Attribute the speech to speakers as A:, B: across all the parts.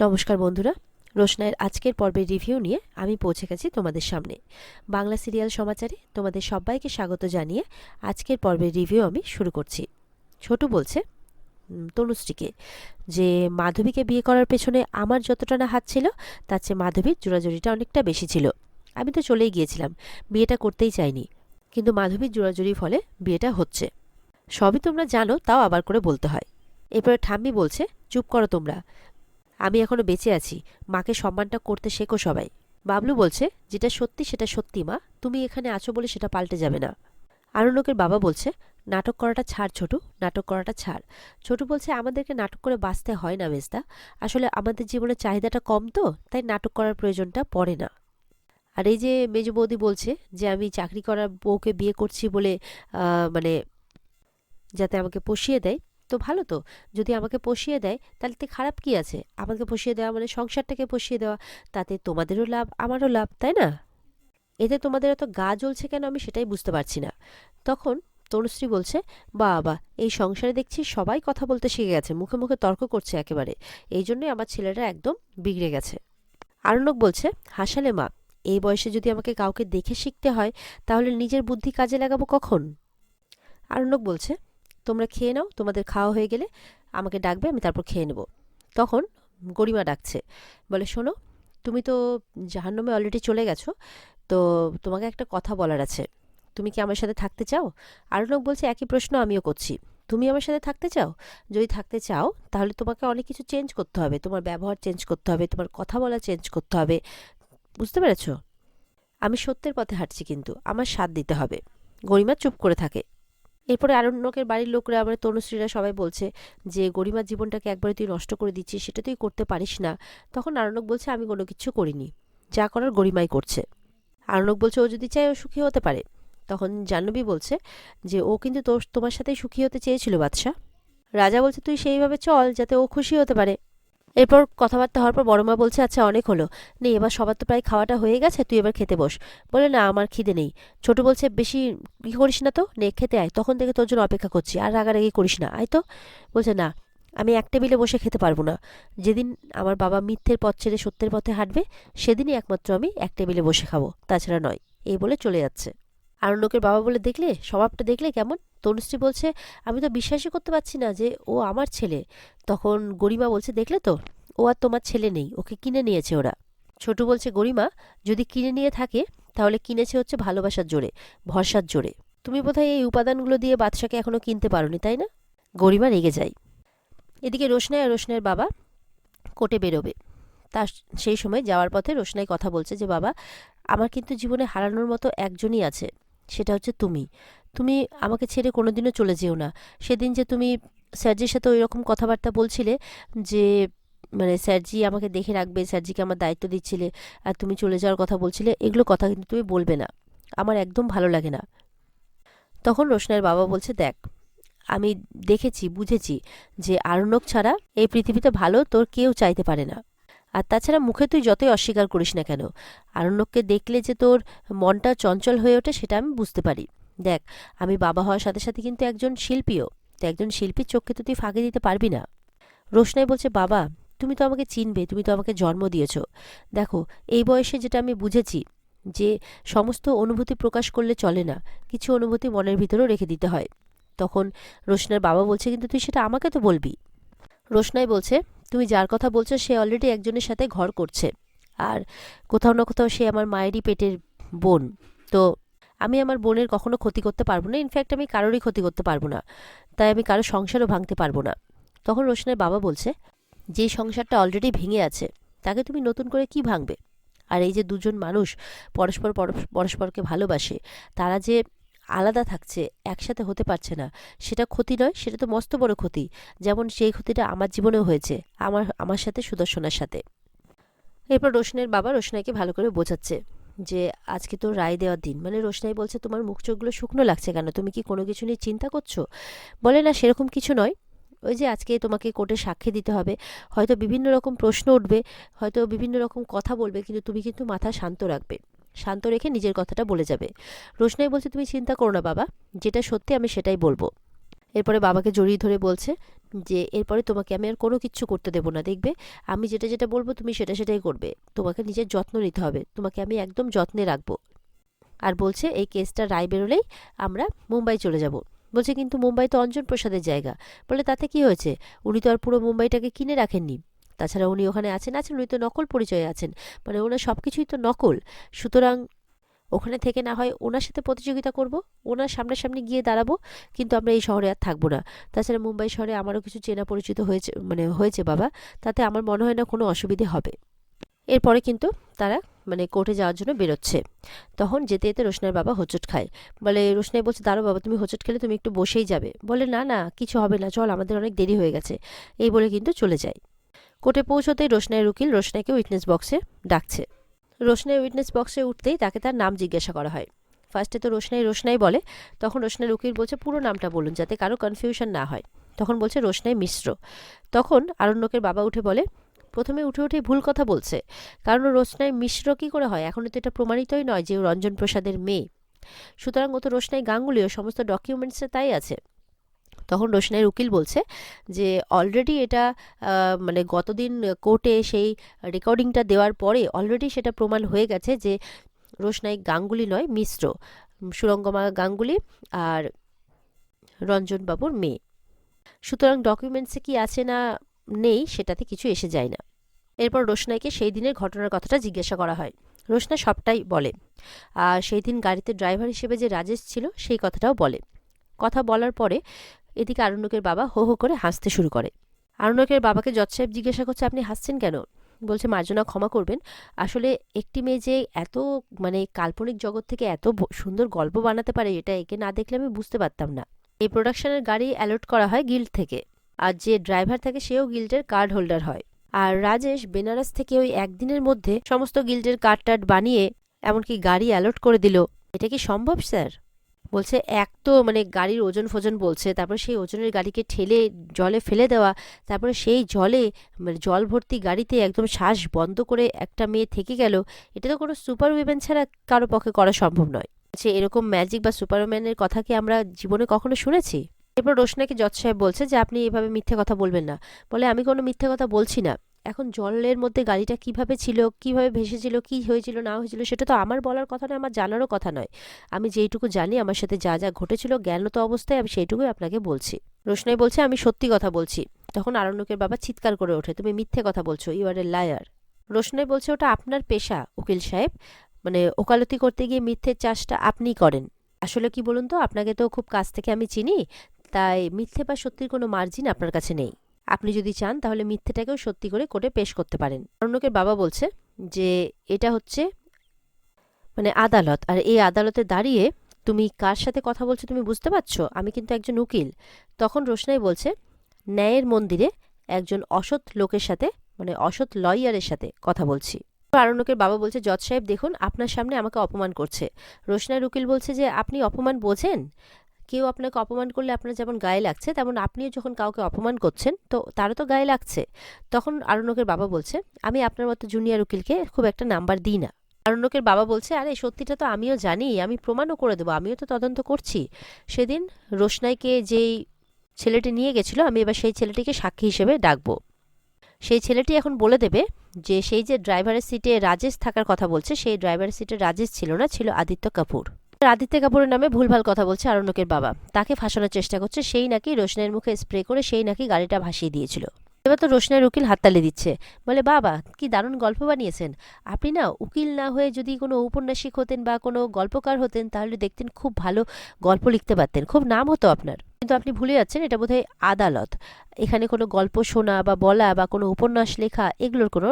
A: নমস্কার বন্ধুরা, রোশনাইয়ের আজকের পর্বের রিভিউ নিয়ে আমি পৌঁছে গেছি তোমাদের সামনে। বাংলা সিরিয়াল সমাচারে তোমাদের সবাইকে স্বাগত জানিয়ে আজকের পর্বের রিভিউ আমি শুরু করছি। ছোটু বলছে তনুশ্রীকে যে মাধবীকে বিয়ে করার পেছনে আমার যতটা না হাত ছিল তার চেয়ে মাধবীর জোড়াজুড়িটা অনেকটা বেশি ছিল। আমি তো চলেই গিয়েছিলাম, বিয়েটা করতেই চাইনি, কিন্তু মাধবীর জোড়াজুড়ির ফলে বিয়েটা হচ্ছে। সবই তোমরা জানো, তাও আবার করে বলতে হয়। এরপরে ঠাম্মি বলছে, চুপ করো তোমরা, আমি এখনো বেঁচে আছি, মাকে সম্মানটা করতে শেখো সবাই। বাবলু বলছে, যেটা সত্যি সেটা সত্যি মা, তুমি এখানে আছো বলে সেটা পাল্টে যাবে না। আরণ্যকের বাবা বলছে, নাটক করাটা ছাড় ছোটু, নাটক করাটা ছাড়। ছোটু বলছে, আমাদেরকে নাটক করে বাঁচতে হয় না মেজদা, আসলে আমাদের জীবনের চাহিদাটা কম তো, তাই নাটক করার প্রয়োজনটা পড়ে না। আর এই যে মেজ বৌদি বলছে যে আমি চাকরি করার বউকে বিয়ে করছি বলে মানে যাতে আমাকে পুষিয়ে দেয়, তো ভালো তো, যদি আমাকে পুষিয়ে দেয় তাহলে তো খারাপ কি আছে? আমাকে পুষিয়ে দেওয়া মানে সংসারটাকে পুষিয়ে দেওয়া, তাতে তোমাদেরও লাভ আমারও লাভ, তাই না? এতে তোমাদের এত গা জ্বলছে কেন আমি সেটাই বুঝতে পারছি না। তখন তনুশ্রী বলছে, বাবা, এই সংসারে দেখছি সবাই কথা বলতে শিখে গেছে, মুখে মুখে তর্ক করছে একেবারে, এই জন্যই আমার ছেলেটা একদম বিগড়ে গেছে। আরণ্যক বলছে, হাসালে মা, এই বয়সে যদি আমাকে কাউকে দেখে শিখতে হয় তাহলে নিজের বুদ্ধি কাজে লাগাবো কখন? আরণ্যক বলছে, তোমরা খেয়ে নাও, তোমাদের খাওয়া হয়ে গেলে আমাকে ডাকবে, আমি তারপর খেয়ে নেব। তখন গরিমা ডাকছে, বলে, শোনো, তুমি তো জাহান্নামে অলরেডি চলে গেছো, তো তোমাকে একটা কথা বলার আছে। তুমি কি আমার সাথে থাকতে চাও? আরণ্যক বলছে, একই প্রশ্ন আমিও করছি, তুমি আমার সাথে থাকতে চাও? যদি থাকতে চাও তাহলে তোমাকে অনেক কিছু চেঞ্জ করতে হবে, তোমার ব্যবহার চেঞ্জ করতে হবে, তোমার কথা বলা চেঞ্জ করতে হবে, বুঝতে পেরেছ? আমি সত্যের পথে হাঁটছি, কিন্তু আমার সাথ দিতে হবে। গরিমা চুপ করে থাকে। এরপরে আরণ্যকের বাড়ির লোকরা, আমার তনুশ্রীরা সবাই বলছে যে গরিমার জীবনটাকে একবারে তুই নষ্ট করে দিচ্ছিস, সেটা তুই করতে পারিস না। তখন আরণ্যক বলছে, আমি কোনো কিছু করিনি, যা করার গরিমাই করছে। আরণ্যক বলছে, ও যদি চায় ও সুখী হতে পারে। তখন জাহ্নবী বলছে যে ও কিন্তু তোমার সাথেই সুখী হতে চেয়েছিল বাদশা। রাজা বলছে, তুই সেইভাবে চল যাতে ও খুশি হতে পারে। এরপর কথাবার্তা হওয়ার পর বড়মা বলছে, আচ্ছা অনেক হলো, নে এবার সবার তো প্রায় খাওয়াটা হয়ে গেছে, তুই এবার খেতে বস। বলে, না আমার খিদে নেই। ছোট বলছে, বেশি ই করিস না তো, নে খেতে আয়, তখন থেকে তোর জন্য অপেক্ষা করছি, আর রাগারাগি করিস না, আয় তো। বলছে, না, আমি এক টেবিলে বসে খেতে পারবো না, যেদিন আমার বাবা মিথ্যের পথ ছেড়ে সত্যের পথে হাঁটবে সেদিনই একমাত্র আমি এক টেবিলে বসে খাবো, তাছাড়া নয়। এই বলে চলে যাচ্ছে। আরণ্যকের বাবা বলে, দেখলে স্বভাবটা, দেখলে কেমন? তনুশ্রী বলছে, আমি তো বিশ্বাসই করতে পারছি না যে ও আমার ছেলে। তখন গরিমা বলছে, দেখলে তো, ও আর তোমার ছেলে নেই, ওকে কিনে নিয়েছে ওরা। ছোটু বলছে, গরিমা, যদি কিনে নিয়ে থাকে তাহলে কিনেছে হচ্ছে ভালোবাসার জোরে, ভরসার জোরে। তুমি বোধহয় এই উপাদানগুলো দিয়ে বাদশাকে এখনো কিনতে পারোনি, তাই না? গরিমা রেগে যায়। এদিকে রোশনাই আর রোশনাইয়ের বাবা কোর্টে বেরোবে। তার সেই সময় যাওয়ার পথে রোশনাই কথা বলছে যে, বাবা, আমার কিন্তু জীবনে হারানোর মতো একজনই আছে, সেটা হচ্ছে তুমি। তুমি আমাকে ছেড়ে কোনোদিনও চলে যেও না। সেদিন যে তুমি স্যারজির সাথে ওই রকম কথাবার্তা বলছিলে যে মানে স্যারজি আমাকে দেখে রাখবে, স্যারজিকে আমার দায়িত্ব দিচ্ছিলে, আর তুমি চলে যাওয়ার কথা বলছিলে, এগুলো কথা কিন্তু তুমি বলবে না, আমার একদম ভালো লাগে না। তখন রোশনাইয়ের বাবা বলছে, দেখ, আমি দেখেছি, বুঝেছি যে আরণ্যক ছাড়া এই পৃথিবীতে ভালো তোর কেউ চাইতে পারে না। আর তাছাড়া মুখে তুই যতই অস্বীকার করিস না কেন, আরণ্যককে দেখলে যে তোর মনটা চঞ্চল হয়ে ওঠে সেটা আমি বুঝতে পারি। দেখ, আমি বাবা হওয়ার সাথে সাথে কিন্তু একজন শিল্পীও, তো একজন শিল্পীর চোখকে তো তুই ফাঁকি দিতে পারবি না। রোশনাই বলছে, বাবা, তুমি তো আমাকে চিনবে, তুমি তো আমাকে জন্ম দিয়েছ। দেখো, এই বয়সে যেটা আমি বুঝেছি যে সমস্ত অনুভূতি প্রকাশ করলে চলে না, কিছু অনুভূতি মনের ভিতরেও রেখে দিতে হয়। তখন রোশনার বাবা বলছে, কিন্তু তুই সেটা আমাকে তো বলবি। রোশনাই বলছে, তুমি যার কথা বলছো সে অলরেডি একজনের সাথে ঘর করছে, আর কোথাও না কোথাও সে আমার মায়েরই পেটের বোন। তো আমি আমার বোনের কখনো ক্ষতি করতে পারবো না, ইনফ্যাক্ট আমি কারোরই ক্ষতি করতে পারবো না, তাই আমি কারো সংসারও ভাঙতে পারবো না। তখন রোশনের বাবা বলছে, যে সংসারটা অলরেডি ভেঙে আছে তাকে তুমি নতুন করে কি ভাঙবে? আর এই যে দুজন মানুষ পরস্পরকে ভালোবাসে, তারা যে আলাদা থাকছে, একসাথে হতে পারছে না, সেটা ক্ষতি নয়? সেটা তো মস্ত বড় ক্ষতি। যেমন সেই ক্ষতিটা আমার জীবনেও হয়েছে, আমার সাথে, সুদর্শনার সাথে। এরপর রোশনের বাবা রোশনাইকে ভালো করে বোঝাচ্ছে যে আজকে তো রায় দেওয়ার দিন। মানে রোশনাই বলছে, তোমার মুখ চোখগুলো শুকনো লাগছে কেন, তুমি কি কোনো কিছু নিয়ে চিন্তা করছো? বলে, না সেরকম কিছু নয়, ওই যে আজকে তোমাকে কোর্টে সাক্ষী দিতে হবে, হয়তো বিভিন্ন রকম প্রশ্ন উঠবে, হয়তো বিভিন্ন রকম কথা বলবে, কিন্তু তুমি কিন্তু মাথা শান্ত রাখবে, শান্ত রেখে নিজের কথাটা বলে যাবে। রোশনাই বলছে, তুমি চিন্তা করো না বাবা, যেটা সত্যি আমি সেটাই বলবো। এরপরে বাবাকে জড়িয়ে ধরে বলছে, যে এরপরে তোমাকে আমি আর কোনো কিচ্ছু করতে দেবো না, দেখবে আমি যেটা যেটা বলবো তুমি সেটা সেটাই করবে, তোমাকে নিজের যত্ন নিতে হবে, তোমাকে আমি একদম যত্নে রাখবো। আর বলছে এই কেসটা রায় বেরোলেই আমরা মুম্বাই চলে যাব। বলছে কিন্তু মুম্বাই তো অঞ্জন প্রসাদের জায়গা। বলে তাতে কি হয়েছে, উনি তো আর পুরো মুম্বাইটাকে কিনে রাখেননি, তাছাড়া উনি ওখানে আছেন উনি তো নকল পরিচয়ে আছেন, মানে ওনার সব কিছুই তো নকল। সুতরাং ওখানে থেকে না হয় ওনার সাথে প্রতিযোগিতা করব, ওনার সামনাসামনি গিয়ে দাঁড়াবো, কিন্তু আমরা এই শহরে আর থাকবো না। তাছাড়া মুম্বাই শহরে আমারও কিছু চেনা পরিচিত হয়েছে বাবা, তাতে আমার মনে হয় না কোনো অসুবিধে হবে। এরপরে কিন্তু তারা কোর্টে যাওয়ার জন্য বেরোচ্ছে। তখন যেতে যেতে রোশনার বাবা হোঁচট খায়। বলে রোশনাই বলছে, দাঁড়াও বাবা, তুমি হোঁচট খেলে তুমি একটু বসেই যাবে। বলে না না কিছু হবে না, চল, আমাদের অনেক দেরি হয়ে গেছে, এই বলে কিন্তু চলে যায়। কোর্টে পৌঁছতেই রোশনাইয়ের উকিল রোশনাইকে উইটনেস বক্সে ডাকছে। রোশনাই উইটনেস বক্সে উঠতেই তাকে তার নাম জিজ্ঞাসা করা হয়। ফার্স্টে তো রোশনাই বলে, তখন রোশনাইয়ের উকিল বলছে পুরো নামটা বলুন যাতে কারো কনফিউশন না হয়। তখন বলছে রোশনাই মিশ্র। তখন আরণ্যকের বাবা উঠে বলে, প্রথমে উঠেই ভুল কথা বলছে, কারণ রোশনাই মিশ্র কী করে হয়, এখনও তো এটা প্রমাণিতই নয় যে ও রঞ্জন প্রসাদের মেয়ে, সুতরাং ও তো রোশনাই গাঙ্গুলি, ও সমস্ত ডকুমেন্টসে তাই আছে। তখন রোশনাইয়ের উকিল বলছে যে অলরেডি এটা গতদিন কোর্টে সেই রেকর্ডিংটা দেওয়ার পরে অলরেডি সেটা প্রমাণ হয়ে গেছে যে রোশনাই গাঙ্গুলি নয়, মিশ্র, সুরঙ্গমা গাঙ্গুলি আর রঞ্জনবাবুর মেয়ে। সুতরাং ডকুমেন্টসে কি আছে না নেই সেটাতে কিছু এসে যায় না। এরপর রোশনাইকে সেই দিনের ঘটনার কথাটা জিজ্ঞাসা করা হয়। রোশনাই সবটাই বলে, আর সেই দিন গাড়িতে ড্রাইভার হিসেবে যে রাজেশ ছিল সেই কথাটাও বলে। কথা বলার পরে এদিকে আরণ্যকের বাবা হো হো করে হাসতে শুরু করে। আরণ্যকের বাবাকে জজ সাহেব জিজ্ঞাসা করছে, আপনি হাসছেন কেন? বলছে, মার্জনা ক্ষমা করবেন, আসলে একটি মেয়ে যে এত কাল্পনিক জগৎ থেকে এত সুন্দর গল্প বানাতে পারে এটা একে না দেখলে আমি বুঝতে পারতাম না। এই প্রোডাকশনের গাড়ি অ্যালট করা হয় গিল্ড থেকে, আর যে ড্রাইভার থাকে সেও গিল্ডের কার্ড হোল্ডার হয়। আর রাজেশ বেনারস থেকে ওই একদিনের মধ্যে সমস্ত গিল্ডের কার্ড টার্ড বানিয়ে এমনকি গাড়ি অ্যালট করে দিল। এটা কি সম্ভব স্যার? বলছে, এক তো গাড়ির ওজন ফোজন বলছে, তারপর সেই ওজনের গাড়িকে ঠেলে জলে ফেলে দেওয়া, তারপরে সেই জলে জল ভর্তি গাড়িতে একদম শ্বাস বন্ধ করে একটা মেয়ে থেকে গেল, এটা তো কোনো সুপার উইমেন ছাড়া কারো পক্ষে করা সম্ভব নয়। বলছে, এরকম ম্যাজিক বা সুপারম্যানের কথা কি আমরা জীবনে কখনো শুনেছি? এরপর রোশনাকে জজ সাহেব বলছে যে আপনি এভাবে মিথ্যে কথা বলবেন না। বলে, আমি কোনো মিথ্যে কথা বলছি না, এখন জলের মধ্যে গাড়িটা কিভাবে ছিল, কিভাবে ভেসেছিল, কি হয়েছিল না হয়েছিল সেটা তো আমার বলার কথা নয়, আমার জানারও কথা নয়। আমি যেইটুকু জানি আমার সাথে যা যা ঘটেছিল জ্ঞানত অবস্থায় আমি সেইটুকুই আপনাকে বলছি। রোশনাই বলছে, আমি সত্যি কথা বলছি। তখন আরণ্যকের বাবা চিৎকার করে ওঠে, তুমি মিথ্যে কথা বলছো, ইউ আর এ লায়ার। রোশনাই বলছে, ওটা আপনার পেশা উকিল সাহেব, ওকালতি করতে গিয়ে মিথ্যের চাষটা আপনিই করেন। আসলে কি বলুন তো, আপনাকে তো খুব কাছ থেকে আমি চিনি, তাই মিথ্যে বা সত্যির কোনো মার্জিন আপনার কাছে নেই। আপনি যদি চান তাহলে মিথ্যেটাকেও সত্যি করে কোর্টে পেশ করতে পারেন। আরণ্যকের বাবা বলছে যে এটা হচ্ছে আদালত, আর এই আদালতে দাঁড়িয়ে তুমি কার সাথে কথা বলছো তুমি বুঝতে পারছো? আমি কিন্তু একজন উকিল। তখন রোশনাই বলছে, ন্যায়ের মন্দিরে একজন অসৎ লোকের সাথে অসৎ লয়ারের সাথে কথা বলছি। আরণ্যকের বাবা বলছে, জজ সাহেব দেখুন, আপনার সামনে আমাকে অপমান করছে। রোশনাইয়ের উকিল বলছে যে আপনি অপমান বোঝেন? কেউ আপনাকে অপমান করলে আপনার যেমন গায়ে লাগছে, তেমন আপনিও যখন কাউকে অপমান করছেন তো তারও তো গায়ে লাগছে। তখন আরণ্যকের বাবা বলছে, আমি আপনার মতো জুনিয়র উকিলকে খুব একটা নাম্বার দিই না। আরণ্যকের বাবা বলছে, আরে সত্যিটা তো আমিও জানি, আমি প্রমাণও করে দেবো, আমিও তো তদন্ত করছি। সেদিন রোশনাইকে যেই ছেলেটি নিয়ে গেছিল আমি এবার সেই ছেলেটিকে সাক্ষী হিসেবে ডাকবো। সেই ছেলেটি এখন বলে দেবে যে সেই যে ড্রাইভারের সিটে রাজেশ থাকার কথা বলছে সেই ড্রাইভারের সিটে রাজেশ ছিল না, ছিল আদিত্য কাপুর। আদিত্য কাপুরের নামে ভুলভাল কথা বলছে আরণ্যকের বাবা, তাকে ফাঁসানোর চেষ্টা করছে, সেই নাকি রোশনাইয়ের মুখে স্প্রে করে সেই নাকি গাড়িটা ভাসিয়ে দিয়েছিল। এবার তো রোশনাইয়ের উকিল হাততালি দিচ্ছে, বলে, বাবা কি দারুণ গল্প বানিয়েছেন আপনি, না উকিল না হয়ে যদি কোনো ঔপন্যাসিক হতেন বা কোনো গল্পকার হতেন তাহলে দেখতেন খুব ভালো গল্প লিখতে পারতেন, খুব নাম হতো আপনার। কিন্তু আপনি ভুলে যাচ্ছেন এটা বোধহয় আদালত, এখানে কোনো গল্প শোনা বা বলা বা কোনো উপন্যাস লেখা এগুলোর কোনো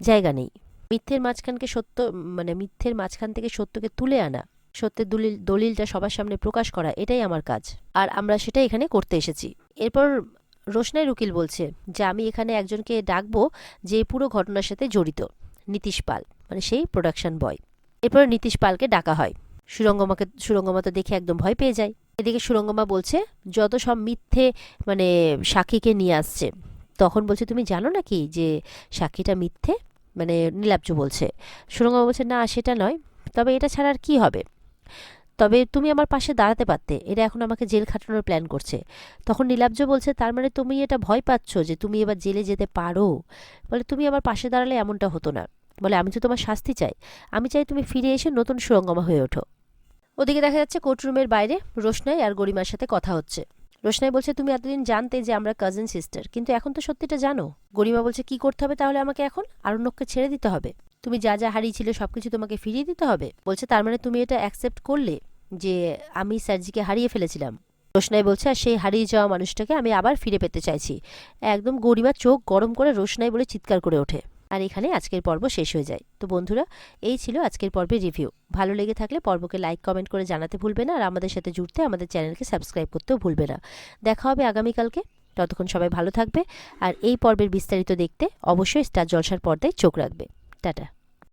A: জায়গা নেই। মিথ্যের মাঝখান থেকে সত্যকে তুলে আনা, সত্যের দলিলটা সবার সামনে প্রকাশ করা, এটাই আমার কাজ, আর আমরা সেটা এখানে করতে এসেছি। এরপর রোশনাইয়ের উকিল বলছে যে আমি এখানে একজনকে ডাকবো যে পুরো ঘটনার সাথে জড়িত, নীতিশ পাল, সেই প্রোডাকশন বয়। এরপর নীতিশ পালকে ডাকা হয়। সুরঙ্গমা তো দেখে একদম ভয় পেয়ে যায়। এদিকে সুরঙ্গমা বলছে যত সব মিথ্যে সাক্ষীকে নিয়ে আসছে। তখন বলছে, তুমি জানো নাকি যে সাক্ষীটা মিথ্যে, নীলাব্জ বলছে। সুরঙ্গমা বলছে, না সেটা নয়, তবে এটা ছাড়া আর কি হবে? তবে তুমি আমার পাশে দাঁড়াতে পারতে, এরা এখন আমাকে জেল খাটানোর প্ল্যান করছে। তখন নীলাব্জ বলছে, তার মানে তুমি এটা ভয় পাচ্ছ যে তুমি এবার জেলে যেতে পারো? বলে, তুমি আমার পাশে দাঁড়ালে এমনটা হতো না। বলে, আমি তো তোমার শাস্তি চাই, আমি চাই তুমি ফিরে এসে নতুন সুরঙ্গমা হয়ে ওঠো। ওদিকে দেখা যাচ্ছে কোর্টরুমের বাইরে রোশনাই আর গরিমার সাথে কথা হচ্ছে। রোশনাই বলছে, তুমি এতদিন জানতে যে আমরা কাজিন সিস্টার, কিন্তু এখন তো সত্যিটা জানো। গরিমা বলছে, কি করতে হবে তাহলে আমাকে এখন? আরণ্যককে ছেড়ে দিতে হবে? তুমি যা যা হারিয়েছিলে সবকিছু তোমাকে ফিরিয়ে দিতে হবে? বলছে, তার মানে তুমি এটা অ্যাকসেপ্ট করলে যে আমি স্যারজিকে হারিয়ে ফেলেছিলাম? রোশনাই বলছে, আর সেই হারিয়ে যাওয়া মানুষটাকে আমি আবার ফিরে পেতে চাইছি। একদম গরিমা চোখ গরম করে রোশনাই বলে চিৎকার করে ওঠে। আর এখানে আজকের পর্ব শেষ হয়ে যায়। তো বন্ধুরা, এই ছিল আজকের পর্বের রিভিউ। ভালো লেগে থাকলে পর্বকে লাইক কমেন্ট করে জানাতে ভুলবে না, আর আমাদের সাথে জুড়তে আমাদের চ্যানেলকে সাবস্ক্রাইব করতেও ভুলবে না। দেখা হবে আগামীকালকে। ততক্ষণ সবাই ভালো থাকবে, আর এই পর্বের বিস্তারিত দেখতে অবশ্যই স্টার জলসার পর্দায় চোখ রাখবে। টাটা।